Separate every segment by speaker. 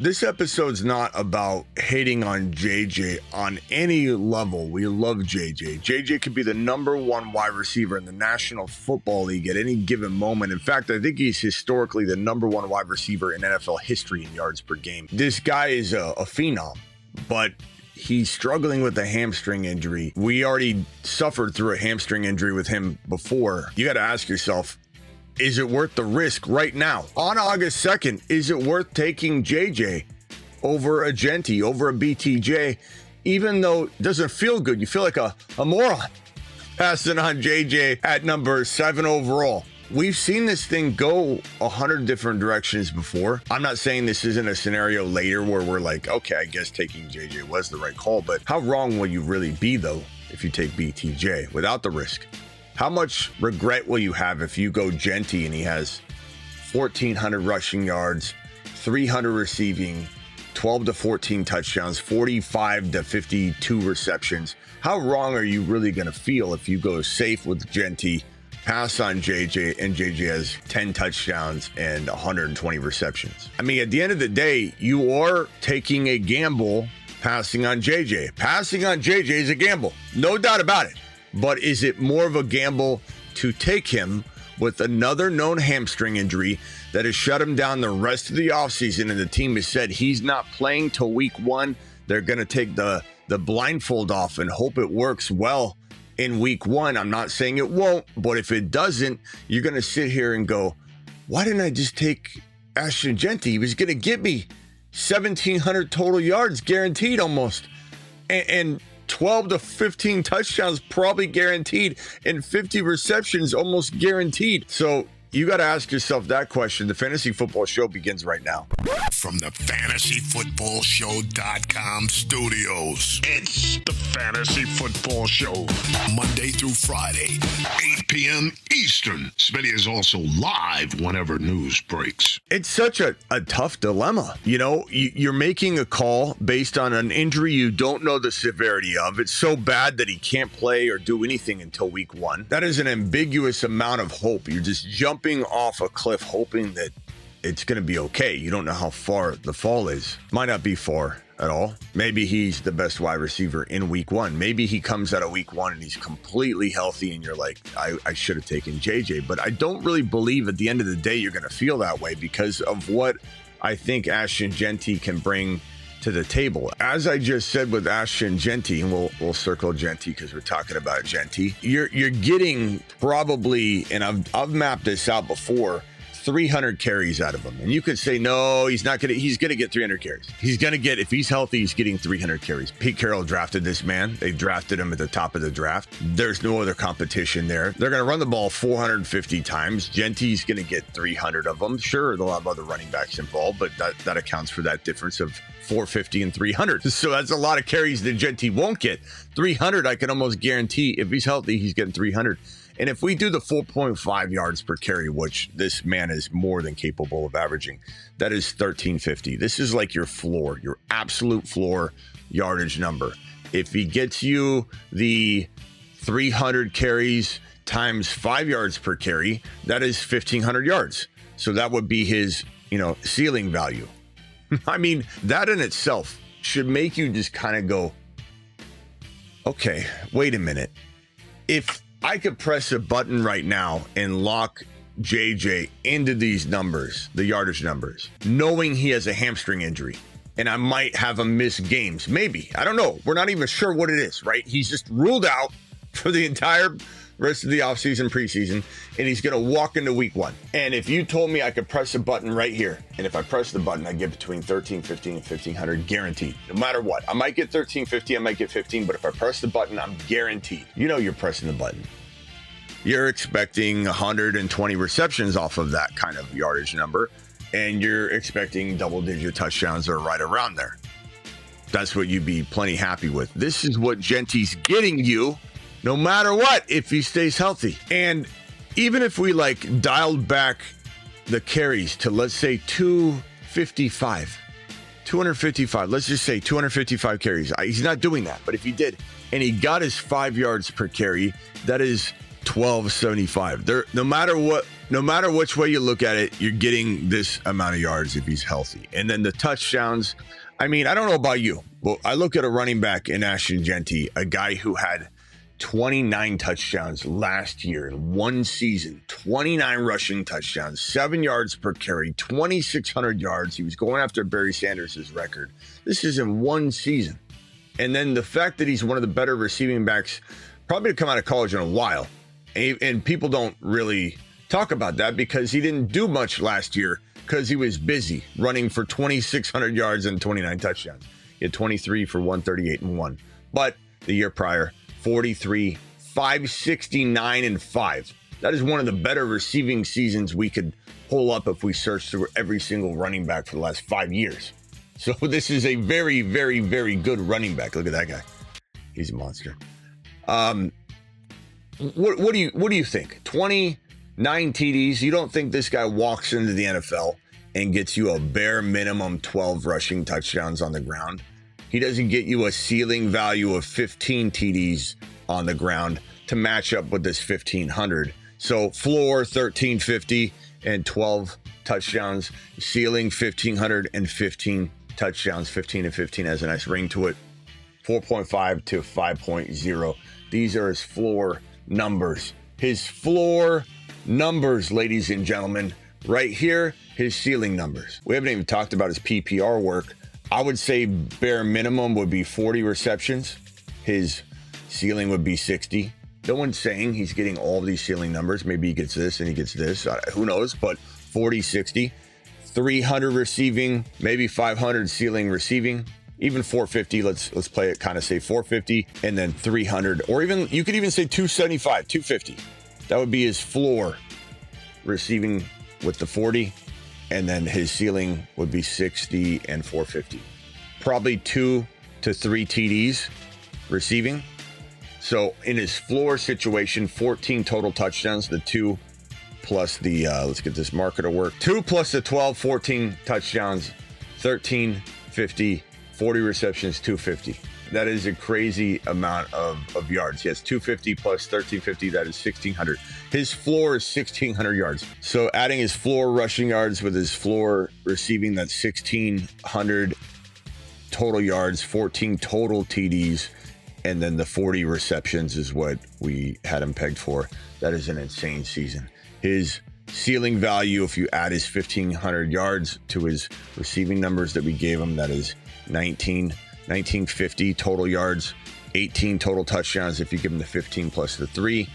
Speaker 1: This episode's not about hating on JJ on any level. We love JJ. JJ could be the number one wide receiver in the National Football League at any given moment. In fact, I think he's historically the number one wide receiver in NFL history in yards per game. This guy is a phenom, but he's struggling with a hamstring injury. We already suffered through a hamstring injury with him before. You got to ask yourself, is it worth the risk right now? On August 2nd, is it worth taking JJ over a Jeanty, over a BTJ, even though it doesn't feel good? You feel like a moron passing on JJ at number 7 overall. We've seen this thing go 100 different directions before. I'm not saying this isn't a scenario later where we're like, okay, I guess taking JJ was the right call, but how wrong will you really be, though, if you take BTJ without the risk? How much regret will you have if you go Jeanty and he has 1,400 rushing yards, 300 receiving, 12 to 14 touchdowns, 45 to 52 receptions? How wrong are you really going to feel if you go safe with Jeanty, pass on JJ, and JJ has 10 touchdowns and 120 receptions? I mean, at the end of the day, you are taking a gamble passing on JJ. Passing on JJ is a gamble, no doubt about it. But is it more of a gamble to take him with another known hamstring injury that has shut him down the rest of the offseason, and the team has said he's not playing till week 1? They're going to take the blindfold off and hope it works well in week 1. I'm not saying it won't, but if it doesn't, you're going to sit here and go, why didn't I just take Ashton Jeanty? He was going to get me 1,700 total yards guaranteed almost. And 12 to 15 touchdowns probably guaranteed, and 50 receptions almost guaranteed. So you got to ask yourself that question. The Fantasy Football Show begins right now.
Speaker 2: From the FantasyFootballShow.com studios, it's the Fantasy Football Show. Monday through Friday, 8 p.m. Eastern. Smitty is also live whenever news breaks.
Speaker 1: It's such a tough dilemma. You know, you're making a call based on an injury you don't know the severity of. It's so bad that he can't play or do anything until week 1. That is an ambiguous amount of hope. You're just jumping off a cliff hoping that it's going to be okay. You don't know how far the fall is. Might not be far at all. Maybe he's the best wide receiver in week 1. Maybe he comes out of week 1 and he's completely healthy and you're like, I should have taken JJ. But I don't really believe at the end of the day you're going to feel that way because of what I think Ashton Jeanty can bring to the table. As I just said with Ashton Jeanty, and we'll circle Jeanty because we're talking about Jeanty, you're getting probably, and I've mapped this out before, 300 carries out of him. And you could say, no, he's going to get 300 carries. He's going to get, if he's healthy, he's getting 300 carries. Pete Carroll drafted this man. They drafted him at the top of the draft. There's no other competition there. They're going to run the ball 450 times. Jeanty's going to get 300 of them. Sure, they'll have other running backs involved, but that accounts for that difference of 450 and 300. So that's a lot of carries that Jeanty won't get. 300, I can almost guarantee if he's healthy, he's getting 300. And if we do the 4.5 yards per carry, which this man is more than capable of averaging, that is 1,350. This is like your floor, your absolute floor yardage number. If he gets you the 300 carries times 5 yards per carry, that is 1,500 yards. So that would be his, ceiling value. I mean, that in itself should make you just kind of go, okay, wait a minute. If I could press a button right now and lock JJ into these numbers, the yardage numbers, knowing he has a hamstring injury, and I might have him miss games. Maybe. I don't know. We're not even sure what it is, right? He's just ruled out for the entire rest of the offseason, preseason, and he's going to walk into week 1. And if you told me I could press a button right here, and if I press the button, I get between 1,350 and 1,500 guaranteed, no matter what. I might get 1,350, I might get 15, but if I press the button, I'm guaranteed. You're pressing the button. You're expecting 120 receptions off of that kind of yardage number, and you're expecting double-digit touchdowns or right around there. That's what you'd be plenty happy with. This is what Jeanty's getting you, no matter what, if he stays healthy. And even if we dialed back the carries to, let's say, 255, let's just say 255 carries. He's not doing that, but if he did, and he got his 5 yards per carry, that is 1,275. No matter what no matter which way you look at it, you're getting this amount of yards if he's healthy. And then the touchdowns, I mean, I don't know about you, but I look at a running back in Ashton Jeanty, a guy who had 29 touchdowns last year in one season, 29 rushing touchdowns, 7 yards per carry, 2,600 yards. He was going after Barry Sanders' record. This is in one season. And then the fact that he's one of the better receiving backs probably to come out of college in a while. And people don't really talk about that because he didn't do much last year because he was busy running for 2,600 yards and 29 touchdowns. He had 23 for 138 and 1. But the year prior, 43, 569 and 5. That is one of the better receiving seasons we could pull up if we search through every single running back for the last 5 years. So this is a very, very, very good running back. Look at that guy. He's a monster. What do you think? 29 TDs. You don't think this guy walks into the NFL and gets you a bare minimum 12 rushing touchdowns on the ground? He doesn't get you a ceiling value of 15 TDs on the ground to match up with this 1,500. So floor 1,350 and 12 touchdowns. Ceiling 1,500 and 15 touchdowns. 15 and 15 has a nice ring to it. 4.5 to 5.0. These are his floor numbers. His floor numbers, ladies and gentlemen. Right here, his ceiling numbers. We haven't even talked about his PPR work. I would say bare minimum would be 40 receptions. His ceiling would be 60. No one's saying he's getting all of these ceiling numbers. Maybe he gets this and he gets this. Who knows? But 40, 60, 300 receiving, maybe 500 ceiling receiving, even 450. Let's play it kind of say 450 and then 300, or even you could even say 275, 250. That would be his floor receiving with the 40. And then his ceiling would be 60 and 450. Probably 2 to 3 TDs receiving. So in his floor situation, 14 total touchdowns, the 2 plus the, let's get this marker to work. 2 plus the 12, 14 touchdowns, 1350, 40 receptions, 250. That is a crazy amount of yards. Yes, 250 plus 1350, that is 1,600. His floor is 1,600 yards. So adding his floor rushing yards with his floor receiving, that's 1,600 total yards, 14 total TDs, and then the 40 receptions is what we had him pegged for. That is an insane season. His ceiling value, if you add his 1,500 yards to his receiving numbers that we gave him, that is 1950 total yards, 18 total touchdowns if you give him the 15 plus the 3.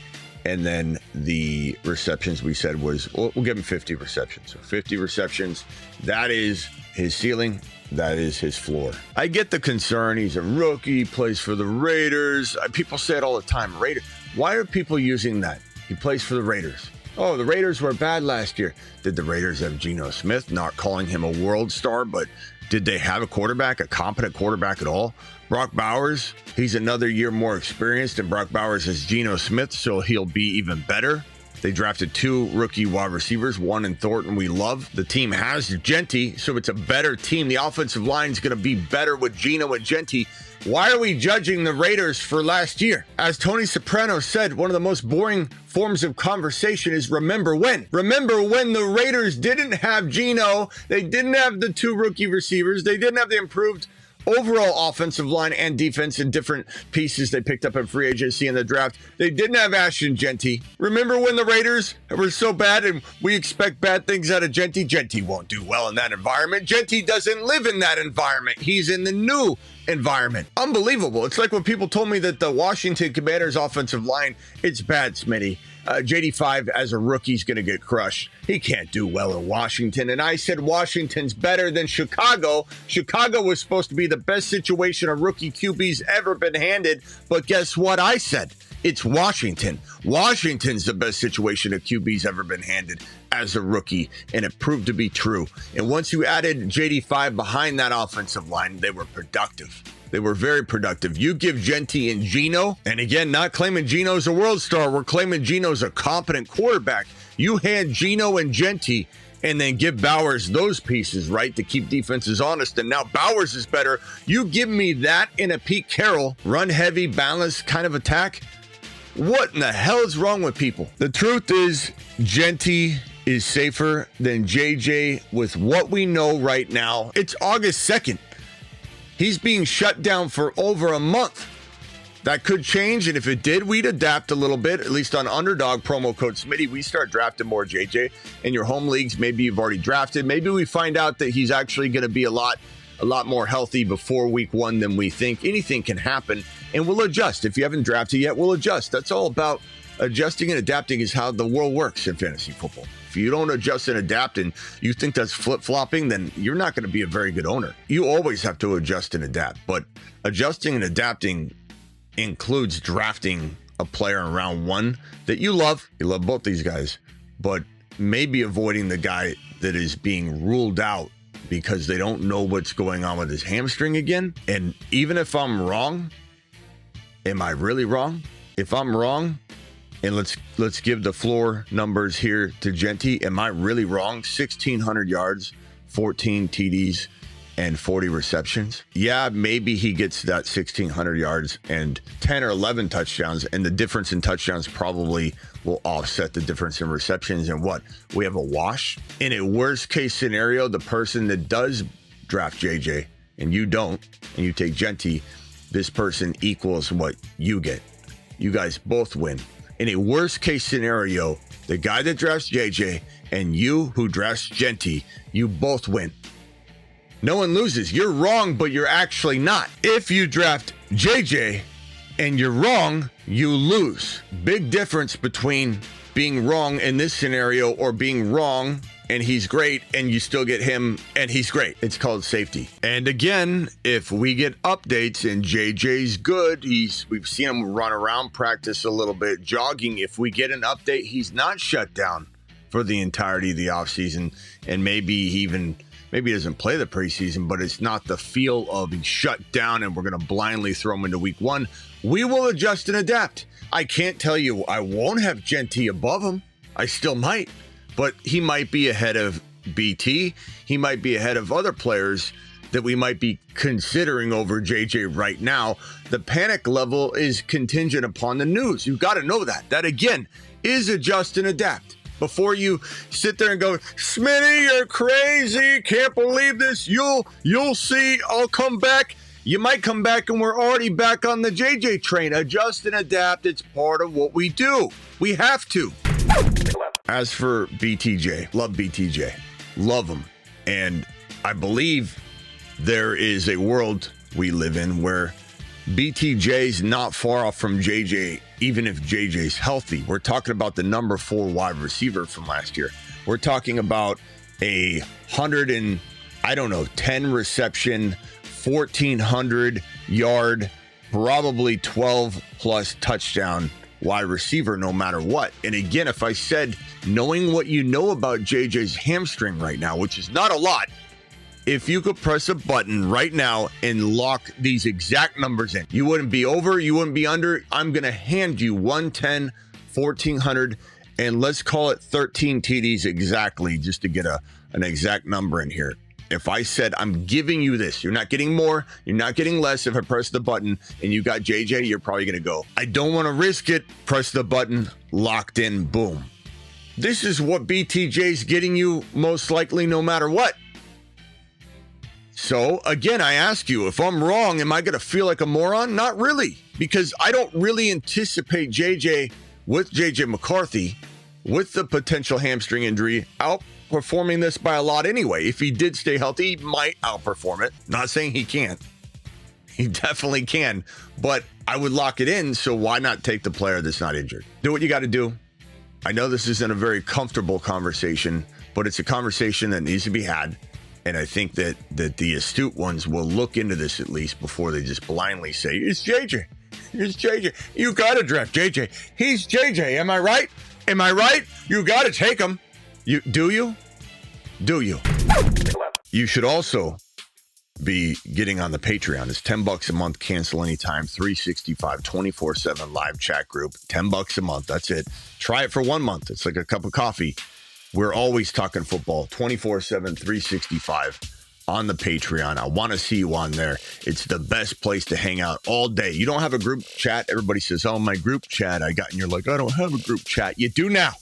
Speaker 1: And then the receptions we said was, we'll give him 50 receptions. So 50 receptions, that is his ceiling. That is his floor. I get the concern. He's a rookie, plays for the Raiders. People say it all the time. Raiders. Why are people using that? He plays for the Raiders. Oh, the Raiders were bad last year. Did the Raiders have Geno Smith? Not calling him a world star, but did they have a quarterback, a competent quarterback at all? Brock Bowers, he's another year more experienced, and Brock Bowers is Geno Smith, so he'll be even better. They drafted 2 rookie wide receivers, one in Thornton we love. The team has Jeanty, so it's a better team. The offensive line is going to be better with Geno and Jeanty. Why are we judging the Raiders for last year? As Tony Soprano said, one of the most boring forms of conversation is remember when. Remember when the Raiders didn't have Geno, they didn't have the 2 rookie receivers, they didn't have the improved overall offensive line and defense in different pieces they picked up in free agency in the draft. They didn't have Ashton Jeanty. Remember when the Raiders were so bad and we expect bad things out of Jeanty? Jeanty won't do well in that environment. Jeanty doesn't live in that environment. He's in the new environment. Unbelievable. It's like when people told me that the Washington Commanders offensive line, it's bad, Smitty. JD5 as a rookie is going to get crushed. He can't do well in Washington. And I said Washington's better than Chicago. Chicago was supposed to be the best situation a rookie QB's ever been handed. But guess what I said? It's Washington. Washington's the best situation a QB's ever been handed as a rookie. And it proved to be true. And once you added JD5 behind that offensive line, they were productive. They were very productive. You give Jeanty and Geno, and again, not claiming Geno's a world star. We're claiming Geno's a competent quarterback. You hand Geno and Jeanty and then give Bowers those pieces, right, to keep defenses honest. And now Bowers is better. You give me that in a Pete Carroll, run-heavy, balanced kind of attack. What in the hell is wrong with people? The truth is, Jeanty is safer than JJ with what we know right now. It's August 2nd. He's being shut down for over a month. That could change, and if it did, we'd adapt a little bit. At least on Underdog, promo code Smitty, we start drafting more JJ. In your home leagues, maybe you've already drafted. Maybe we find out that he's actually going to be a lot more healthy before week 1 than we think. Anything can happen, and we'll adjust. If you haven't drafted yet, we'll adjust. That's all about adjusting and adapting is how the world works in fantasy football. If you don't adjust and adapt and you think that's flip-flopping, then you're not going to be a very good owner. You always have to adjust and adapt, but adjusting and adapting includes drafting a player in round 1 that you love. You love both these guys, but maybe avoiding the guy that is being ruled out because they don't know what's going on with his hamstring again. And even if I'm wrong, am I really wrong? If I'm wrong, and let's give the floor numbers here to Jeanty. Am I really wrong? 1,600 yards, 14 TDs, and 40 receptions. Yeah, maybe he gets that 1,600 yards and 10 or 11 touchdowns, and the difference in touchdowns probably will offset the difference in receptions. And what? We have a wash. In a worst case scenario, the person that does draft JJ and you don't, and you take Jeanty, this person equals what you get. You guys both win. In a worst case scenario, the guy that drafts JJ and you who drafts Jeanty, you both win. No one loses. You're wrong, but you're actually not. If you draft JJ and you're wrong, you lose. Big difference between being wrong in this scenario or being wrong and he's great and you still get him and he's great. It's called safety. And again, if we get updates and JJ's good, we've seen him run around, practice a little bit, jogging. If we get an update, he's not shut down for the entirety of the offseason, and maybe he doesn't play the preseason, but it's not the feel of he's shut down and we're going to blindly throw him into week 1. We will adjust and adapt. I can't tell you I won't have Jeanty above him. I still might, but he might be ahead of BT. He might be ahead of other players that we might be considering over JJ right now. The panic level is contingent upon the news. You've got to know that. That, again, is adjust and adapt. Before you sit there and go, Smitty, you're crazy. Can't believe this. You'll see. I'll come back. You might come back and we're already back on the JJ train. Adjust and adapt. It's part of what we do. We have to. As for BTJ, love BTJ. Love him. And I believe there is a world we live in where BTJ's not far off from JJ, even if JJ's healthy. We're talking about the number 4 wide receiver from last year. We're talking about a 10 reception, 1,400 yard, probably 12 plus touchdown wide receiver no matter what. And again, if I said, knowing what you know about JJ's hamstring right now, which is not a lot, if you could press a button right now and lock these exact numbers in, you wouldn't be over, you wouldn't be under. I'm going to hand you 110, 1,400, and let's call it 13 TDs exactly, just to get an exact number in here. If I said, I'm giving you this, you're not getting more, you're not getting less. If I press the button and you got JJ, you're probably going to go, I don't want to risk it. Press the button, locked in, boom. This is what BTJ's getting you most likely no matter what. So again, I ask you, if I'm wrong, am I going to feel like a moron? Not really, because I don't really anticipate JJ with JJ McCarthy, with the potential hamstring injury, outperforming this by a lot anyway. If he did stay healthy, he might outperform it. Not saying he can't. He definitely can, but I would lock it in, so why not take the player that's not injured? Do what you got to do. I know this isn't a very comfortable conversation, but it's a conversation that needs to be had. And I think that the astute ones will look into this at least before they just blindly say, it's JJ. It's JJ. You got to draft JJ. He's JJ. Am I right? Am I right? You got to take him. Do you? You should also be getting on the Patreon. It's $10 a month, cancel anytime, 365, 24/7 live chat group, $10 a month. That's it. Try it for 1 month. It's like a cup of coffee. We're always talking football, 24/7, 365. on the Patreon. I want to see you on there. It's the best place to hang out all day. You don't have a group chat. Everybody says, oh, my group chat I got. And you're like, I don't have a group chat. You do now.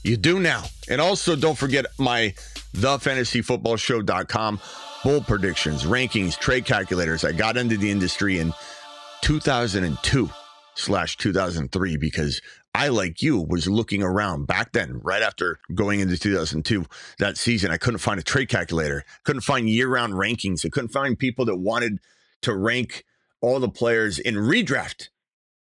Speaker 1: You do now. And also don't forget my thefantasyfootballshow.com bold predictions, rankings, trade calculators. I got into the industry in 2002/2003 because I, like you, was looking around back then, right after going into 2002, that season. I couldn't find a trade calculator, couldn't find year-round rankings. I couldn't find people that wanted to rank all the players in redraft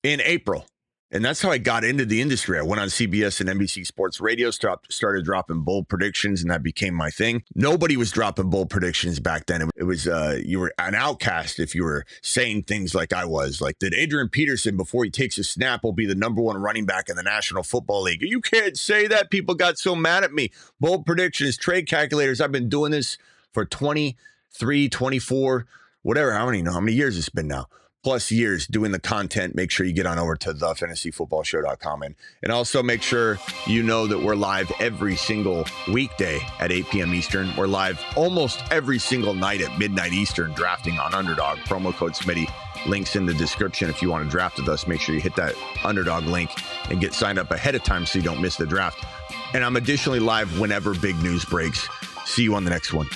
Speaker 1: in April. And that's how I got into the industry. I went on CBS and NBC Sports Radio, started dropping bold predictions, and that became my thing. Nobody was dropping bold predictions back then. It was you were an outcast if you were saying things like I was. Like, that Adrian Peterson, before he takes a snap, will be the number one running back in the National Football League. You can't say that. People got so mad at me. Bold predictions, trade calculators. I've been doing this for 23, 24, whatever. I don't even know how many years it's been now. Plus years doing the content. Make sure you get on over to thefantasyfootballshow.com and also make sure you know that we're live every single weekday at 8 p.m. Eastern. We're live almost every single night at midnight Eastern, drafting on Underdog. Promo code Smitty. Links in the description. If you want to draft with us, make sure you hit that Underdog link and get signed up ahead of time so you don't miss the draft. And I'm additionally live whenever big news breaks. See you on the next one.